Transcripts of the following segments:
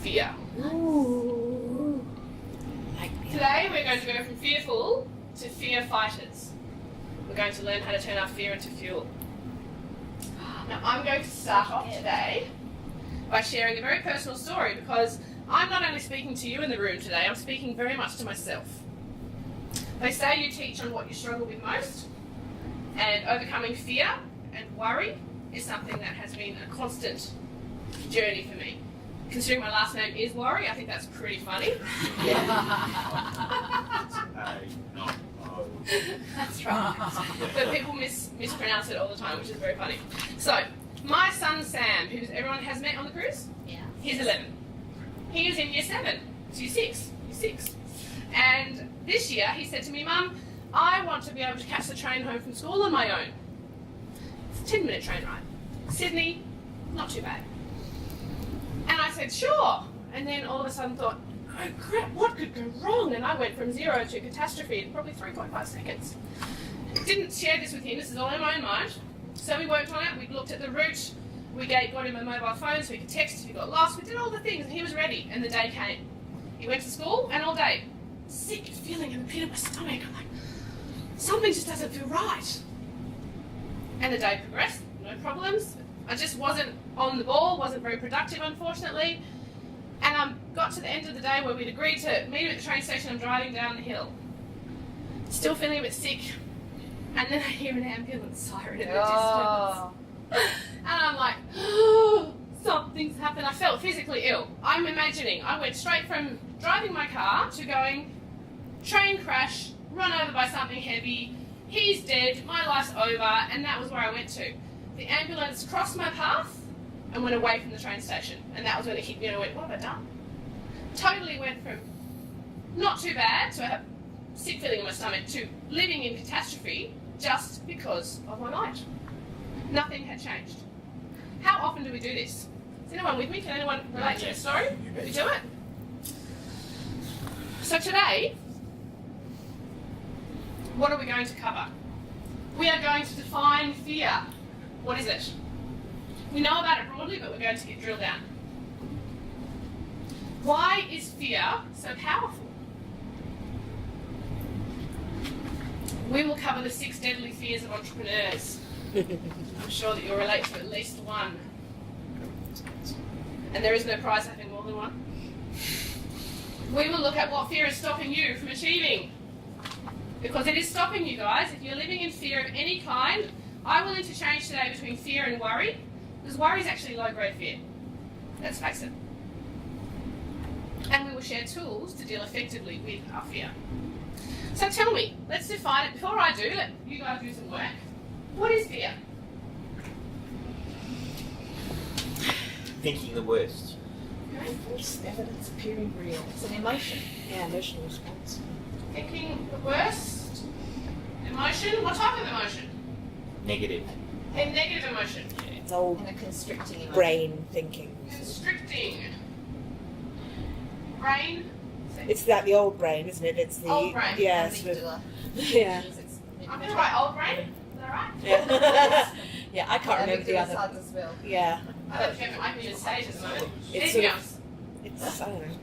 fear. Ooh. Today we're going to go from fearful to fear fighters. We're going to learn how to turn our fear into fuel. Now I'm going to start off today by sharing a very personal story, because I'm not only speaking to you in the room today, I'm speaking very much to myself. They say you teach on what you struggle with most, and overcoming fear and worry is something that has been a constant journey for me. Considering my last name is Warry, I think that's pretty funny. That's right. But people mispronounce it all the time, which is very funny. So, my son Sam, who everyone has met on the cruise, he's 11. He is in year 7, so year 6. And this year he said to me, Mum, I want to be able to catch the train home from school on my own. It's a 10-minute train ride. Sydney, not too bad. And I said, sure. And then all of a sudden thought, oh crap, what could go wrong? And I went from 0 to catastrophe in probably 3.5 seconds. Didn't share this with him, this is all in my own mind. So we worked on it, we looked at the route, we got him a mobile phone so he could text if he got lost, we did all the things and he was ready, and the day came. He went to school, and all day, sick, feeling in the pit of my stomach. I'm like, something just doesn't feel right. And the day progressed, no problems. I just wasn't on the ball, wasn't very productive, unfortunately. And I got to the end of the day where we'd agreed to meet him at the train station. I'm driving down the hill, still feeling a bit sick. And then I hear an ambulance siren in the distance. And I'm like, oh, something's happened. I felt physically ill. I'm imagining I went straight from driving my car to going, train crash, run over by something heavy, he's dead, my life's over, and that was where I went to. The ambulance crossed my path and went away from the train station. And that was when it hit me and I went, what have I done? Totally went from not too bad to a sick feeling in my stomach to living in catastrophe just because of my mind. Nothing had changed. How often do we do this? Is anyone with me? Can anyone relate to the story? We do it. So today, what are we going to cover? We are going to define fear. What is it? We know about it broadly, but we're going to get drilled down. Why is fear so powerful? We will cover the 6 deadly fears of entrepreneurs. I'm sure that you'll relate to at least one. And there is no prize having more than one. We will look at what fear is stopping you from achieving. Because it is stopping you guys. If you're living in fear of any kind, I will interchange today between fear and worry. Because worry is actually low-grade fear. Let's face it. And we will share tools to deal effectively with our fear. So tell me, let's define it. Before I do, let you guys do some work. What is fear? Thinking the worst. False evidence appearing real. It's an emotion. Yeah, emotional response. Thinking the worst. Emotion. What type of emotion? Negative. A negative emotion. It's old And a constricting emotion. brain thinking. Constricting. Brain. It's like the old brain, isn't it? It's the Old brain. Yeah, sort of, yeah. I'm going to write old brain. Is that right? Yeah. Yeah, I can't remember the other. As well. Yeah. I don't know if I can even say it at the moment. It's Anything sort of- else? It's I don't know.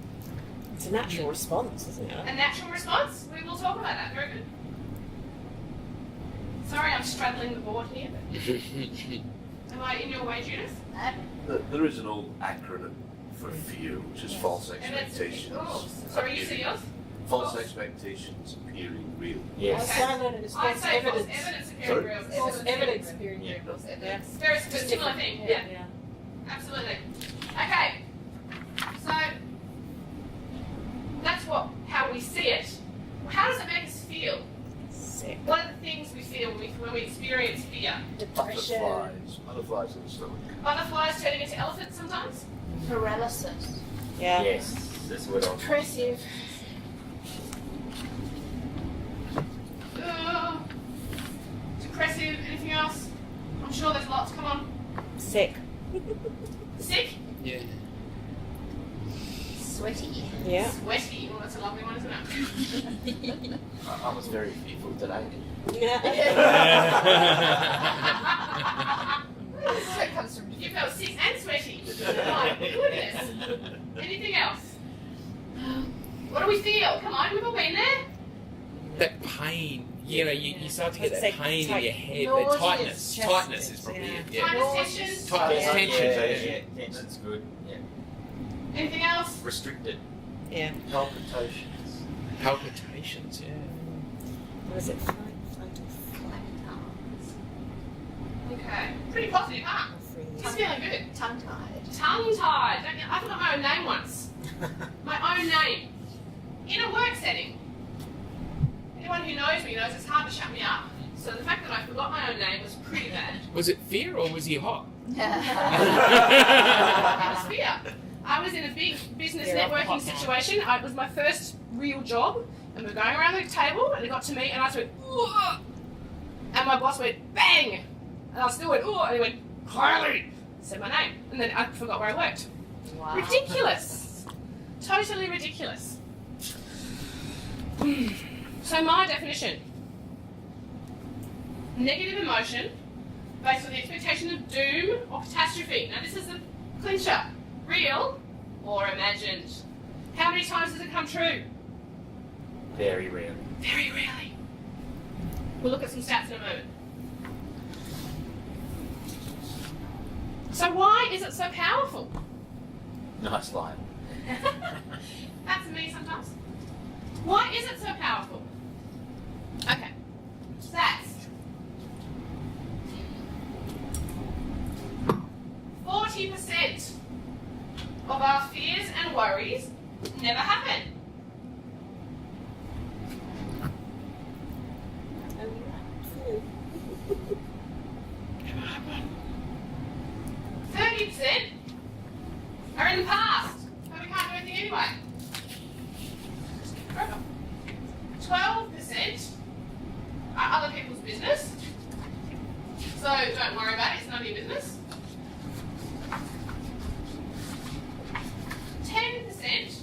It's a natural response, isn't it? A natural response? We will talk about that. Very good. Sorry, I'm straddling the board here. But am I in your way, Judith? There is an old acronym for fear, which is false expectations. Oh, sorry, you see yours? False expectations appearing real. Yes. Okay. I learned it as I false say false evidence. evidence appearing Sorry? real. False evidence appearing Yeah. real. Yeah. Very similar thing. Yeah. Absolutely. Okay. So that's how we see it. How does it make us feel? Sick. What are the things we feel when we experience fear? Depression. Butterflies in the stomach. Butterflies turning into elephants sometimes? Paralysis. Yeah. Yes. That's what I'm. Depressive. Depressive, anything else? I'm sure there's lots. Come on. Sick. Sick? Yeah. Sweaty. Yeah. Sweaty. Well, that's a lovely one, isn't it? I was very fearful today. Sweat comes from You felt sick and sweaty. My goodness. Yes. Anything else? What do we feel? Come on, we've all been there. That pain, you start to get Let's that say pain in your head, nauseous, that tightness. chest Tightness is pains, probably yeah. it, yeah. Tightness, tension. Tightness, tension. Yeah, tension's good. Yeah. Anything else? Restricted. Yeah. Palpitations. Palpitations, yeah. What is it? Okay. Pretty positive, huh? Just feeling good. Tongue-tied. Tongue-tied. I forgot my own name once. My own name. In a work setting. Anyone who knows me knows it's hard to shut me up. So the fact that I forgot my own name was pretty bad. Was it fear or was he hot? It was fear. I was in a big business Fear of the networking hot man. situation. It was my first real job. And we were going around the table and it got to me and I just went, "Ugh." And my boss went, bang! And I still went, "Ugh," and he went, Kylie! Said my name. And then I forgot where I worked. Wow. Ridiculous. Totally ridiculous. So my definition. Negative emotion based on the expectation of doom or catastrophe. Now this is the clincher. Real or imagined. How many times does it come true? Very rare. Very rarely. We'll look at some stats in a moment. So why is it so powerful? Nice line. That's me sometimes. Why is it so powerful? Okay. Stats. 40% of our fears and worries never happen. Never happen. 30% are in the past, but we can't do anything anyway. 12% are other people's business, so don't worry about it, it's none of your business. 10%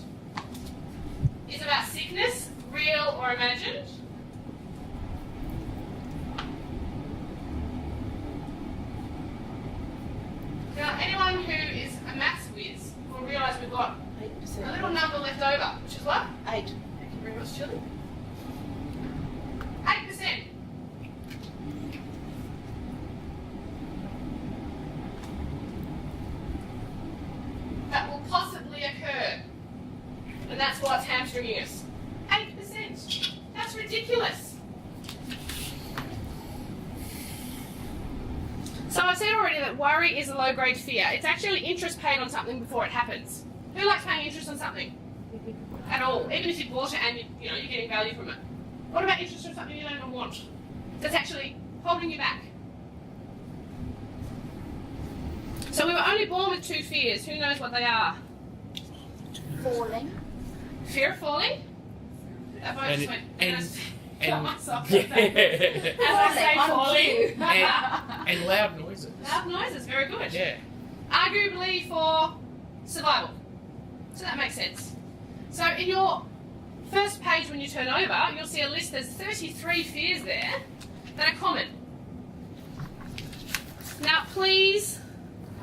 is about sickness, real or imagined. Now, anyone who is a maths whiz will realise we've got a little number left over, which is what? 8. Thank you very much, Chili. 8%. That will possibly occur. And that's what's hamstringing us. 8%. That's ridiculous. So I've said already that worry is a low-grade fear. It's actually interest paid on something before it happens. Who likes paying interest on something? At all. Even if you bought it and you're getting value from it. What about interest on something you don't even want? That's actually holding you back. So we were only born with 2 fears. Who knows what they are? Falling. Fear of falling. That both just went. and myself. yeah. As I say, On falling. cue. and loud noises. Loud noises. Very good. Yeah. Arguably for survival. So that makes sense. So in your first page when you turn over, you'll see a list. There's 33 fears there that are common. Now please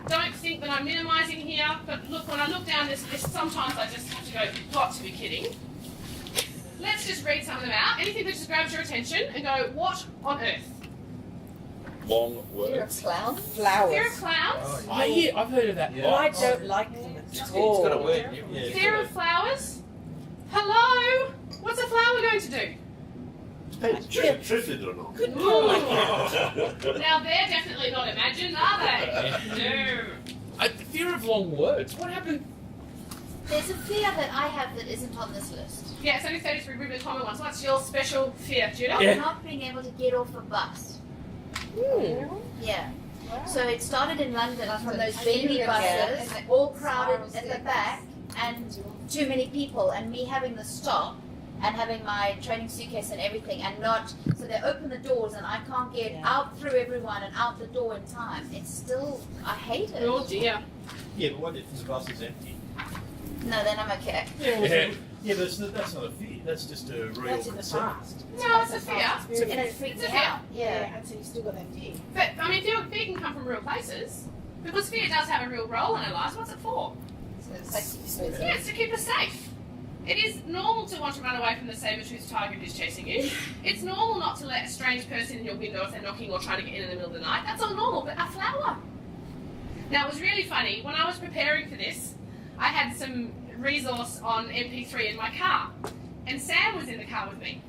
don't think that I'm minimising here, but look, when I look down this list, sometimes I just have to go, you've got to be kidding. Let's just read some of them out. Anything that just grabs your attention and go, what on earth? Long Fear of words. clowns. Flowers. Fear of clowns? I've heard of that. Yeah. I don't like them at It's all. got a word. Yeah. Fear of flowers? Hello? What's a flower going to do? Truth it or not. Good Ooh. boy. Now they're definitely not imagined, are they? No. Fear of long words. What happened? There's a fear that I have that isn't on this list. Yeah, it's only 33 really common ones. What's your special fear, Judah? Of Yeah. not being able to get off a bus. Hmm. Yeah. So it started in London from those I bendy knew it, buses, yeah. all crowded at the back, and too many people, and me having to stop and having my training suitcase and everything, and not, so they open the doors and I can't get Yeah. out through everyone and out the door in time. It's still, I hate it. Oh dear. Yeah, but what if the bus is empty? No, then I'm okay. Yeah, Yeah. yeah, but that's not a fear. That's just a real That's in the concern. past. No, it's a fear. And it freaks It's me a fear. out. Yeah, Yeah. and so you still got that fear. But, I mean, fear can come from real places. Because fear does have a real role in our lives. What's it for? safety. Yeah, it's to keep us safe. It is normal to want to run away from the saber-toothed tiger who's chasing you. It's normal not to let a strange person in your window if they're knocking or trying to get in the middle of the night. That's all normal, but a flower. Now, it was really funny. When I was preparing for this, I had some resource on MP3 in my car, and Sam was in the car with me,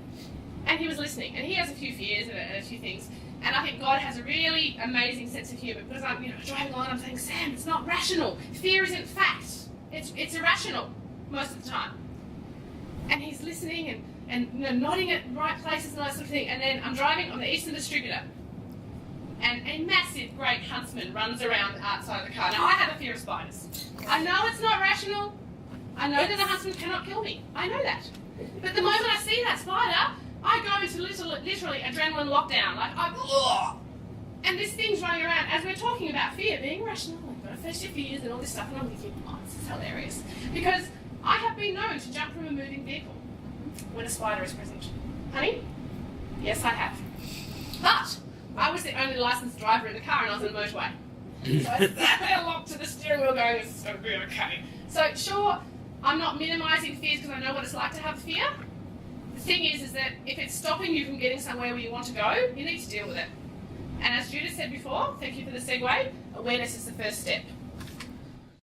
and he was listening, and he has a few fears and a few things, and I think God has a really amazing sense of humour, because I'm driving along and I'm saying, Sam, it's not rational. Fear isn't fact. It's irrational most of the time. And he's listening and nodding at right places and all that sort of thing, and then I'm driving on the Eastern Distributor, and a massive great huntsman runs around outside of the car. Now, I have a fear of spiders. I know it's not rational. I know that a huntsman cannot kill me. I know that. But the moment I see that spider, I go into literally adrenaline lockdown. And this thing's running around as we're talking about fear being rational. I've got to face your fears and all this stuff, and I'm thinking, oh, this is hilarious. Because I have been known to jump from a moving vehicle when a spider is present. Honey? Yes, I have. But I was the only licensed driver in the car, and I was in the motorway. So I sat there locked to the steering wheel going, this is going to be okay. So sure, I'm not minimising fears because I know what it's like to have fear. The thing is that if it's stopping you from getting somewhere where you want to go, you need to deal with it. And as Judith said before, thank you for the segue, awareness is the first step.